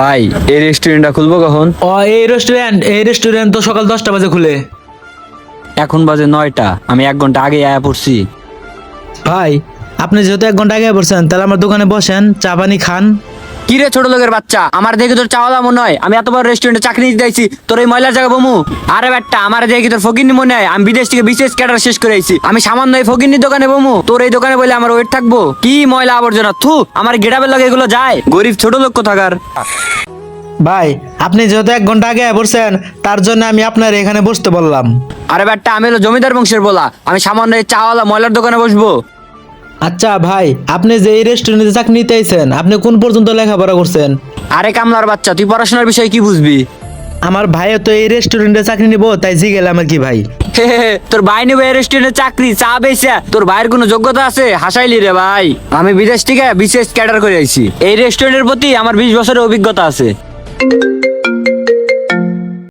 ভাই এই রেস্টুরেন্টটা খুলবো কখন? এই রেস্টুরেন্ট তো সকাল 10টা বাজে খুলে। এখন বাজে 9টা, আমি 1 ঘন্টা আগে আয়া পড়ছি। ভাই আপনি যেহেতু 1 ঘন্টা আগে বসছেন, তাহলে আমার দোকানে বসেন, চা পানি খান। কি রে ছোট লোকের বাচ্চা, আমার দেখে তোর চাওয়া মনে হয় আমি এত বড় রেস্টুরেন্টে চাকরি নিতে যাইছি, তোর এই ময়লার জায়গা বমু? আরে ব্যাটটা, আমার দেখে তোর ফকিন্নি মনে হয় আমি বিদেশ থেকে বিশেষ ক্যাডার শেষ করে আইছি, আমি সামান্য এই ফকিন্নির দোকানে বমু? তোর এই দোকানে বলে আমার ওয়েট থাকবো? কি ময়লা আবর্জনা, থু, আমার গেটাবের লাগে এগুলো যায়, গরিব ছোট লোক কোথাকার। ভাই আপনি যেহেতু 1 ঘন্টা আগে বসছেন, তার জন্য আমি আপনার এখানে বসতে বললাম। আরে ব্যাটটা, আমি হলো জমিদার বংশের বলা, আমি সামান্য এই চাওয়ালা ময়লার দোকানে বসবো? আচ্ছা ভাই, আপনি যে এই রেস্টুরেন্টে চাকরি নিতে আইছেন, আপনি কোন পর্যন্ত লেখাপড়া করছেন? আরে কামলার বাচ্চা, তুই পড়াশোনার বিষয়ে কি বুঝবি? আমার ভাইও তো এই রেস্টুরেন্টে চাকরি নিব, তাই জিগেলাম আর কি ভাই। হে হে হে, তোর ভাই নেবে রেস্টুরেন্টে চাকরি, চা বেচা? তোর ভাইয়ের কোনো যোগ্যতা আছে? হাসাইলি রে ভাই, আমি বিদেশ থেকে বিশেষ ক্যাডার করে আইছি, এই রেস্টুরেন্টের প্রতি আমার 20 বছরের অভিজ্ঞতা আছে।